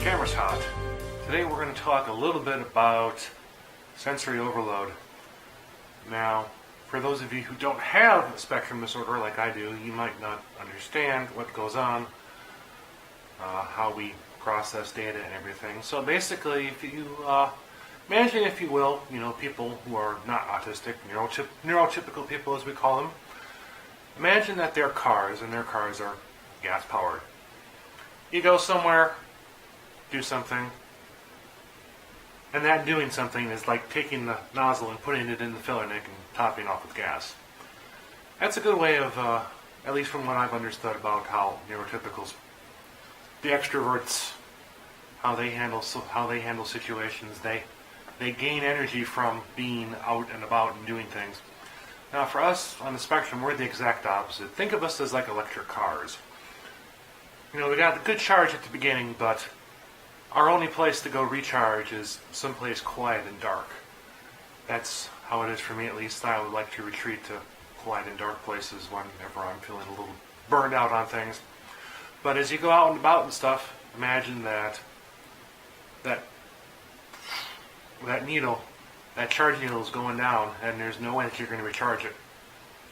camera's hot. Today we're going to talk a little bit about sensory overload. Now, for those of you who don't have spectrum disorder like I do, you might not understand what goes on, how we process data and everything. So basically, if you imagine, if you will, people who are not autistic, neurotypical people as we call them, imagine that they're cars, and their cars are gas powered. You go somewhere, do something, and that doing something is like taking the nozzle and putting it in the filler neck and topping off with gas. That's a good way of, at least from what I've understood about how neurotypicals, the extroverts, how they handle situations. They gain energy from being out and about and doing things. Now, for us on the spectrum, we're the exact opposite. Think of us as like electric cars. We got a good charge at the beginning, but our only place to go recharge is someplace quiet and dark. That's how it is for me, at least. I would like to retreat to quiet and dark places whenever I'm feeling a little burned out on things. But as you go out and about and stuff, imagine that needle, that charge needle is going down, and there's no way that you're going to recharge it.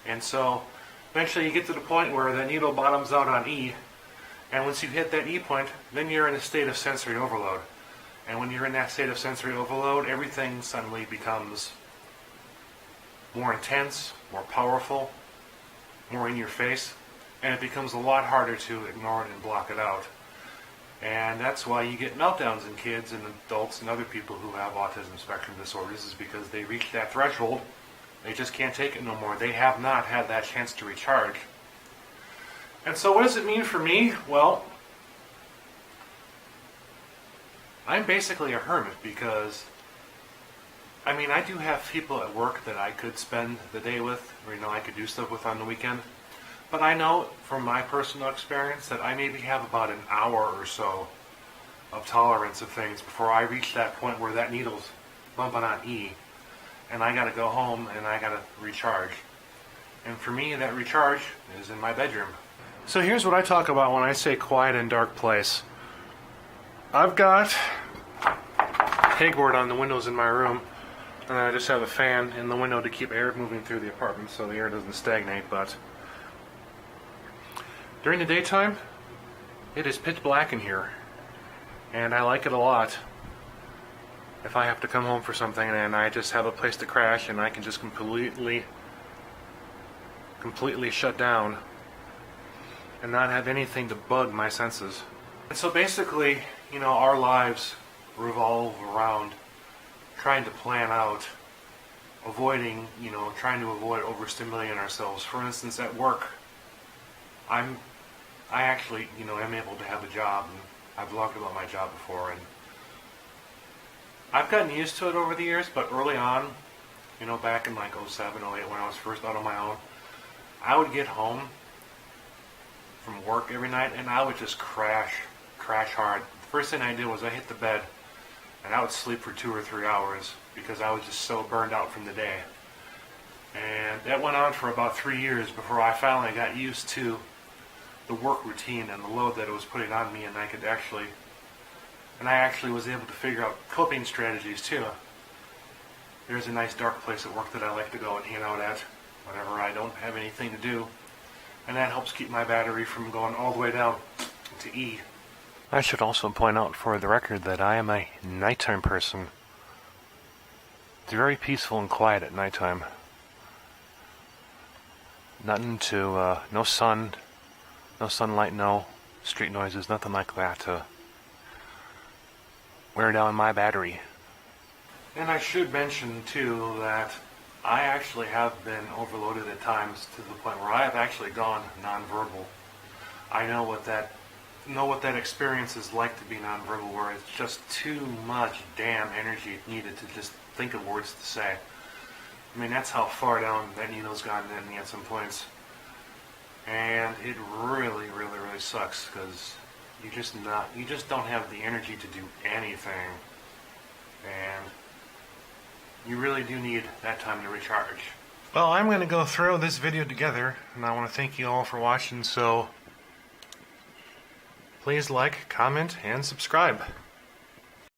And so eventually you get to the point where that needle bottoms out on E, and once you hit that E point, then you're in a state of sensory overload. And when you're in that state of sensory overload, everything suddenly becomes more intense, more powerful, more in your face, and it becomes a lot harder to ignore it and block it out. And that's why you get meltdowns in kids and adults and other people who have autism spectrum disorders, is because they reach that threshold. They just can't take it no more. They have not had that chance to recharge. And so what does it mean for me? Well, I'm basically a hermit because, I do have people at work that I could spend the day with, or I could do stuff with on the weekend. But I know from my personal experience that I maybe have about an hour or so of tolerance of things before I reach that point where that needle's bumping on E, and I gotta go home and I gotta recharge. And for me, that recharge is in my bedroom. So here's what I talk about when I say quiet and dark place. I've got pegboard on the windows in my room, and I just have a fan in the window to keep air moving through the apartment so the air doesn't stagnate. But during the daytime, it is pitch black in here, and I like it a lot. If I have to come home for something and I just have a place to crash and I can just completely shut down and not have anything to bug my senses. And so basically, our lives revolve around trying to plan out, trying to avoid overstimulating ourselves. For instance, at work, I actually, am able to have a job, and I've vlogged about my job before, and I've gotten used to it over the years, but early on, back in like 07, 08, when I was first out on my own, I would get home from work every night, and I would just crash hard. The first thing I did was I hit the bed, and I would sleep for 2 or 3 hours, because I was just so burned out from the day. And that went on for about 3 years before I finally got used to the work routine and the load that it was putting on me, and I actually was able to figure out coping strategies too. There's a nice dark place at work that I like to go and hang out at whenever I don't have anything to do, and that helps keep my battery from going all the way down to E. I should also point out for the record that I am a nighttime person. It's very peaceful and quiet at nighttime. Nothing to, no sun, no sunlight, no street noises, nothing like that to wear down my battery. And I should mention too that I actually have been overloaded at times to the point where I have actually gone nonverbal. I know what that experience is like to be nonverbal, where it's just too much damn energy needed to just think of words to say. That's how far down that needle's gotten in me at some points. And it really, really, really sucks, because you just don't have the energy to do anything. And you really do need that time to recharge. Well, I'm going to go throw this video together, and I want to thank you all for watching, so Please like, comment, and subscribe.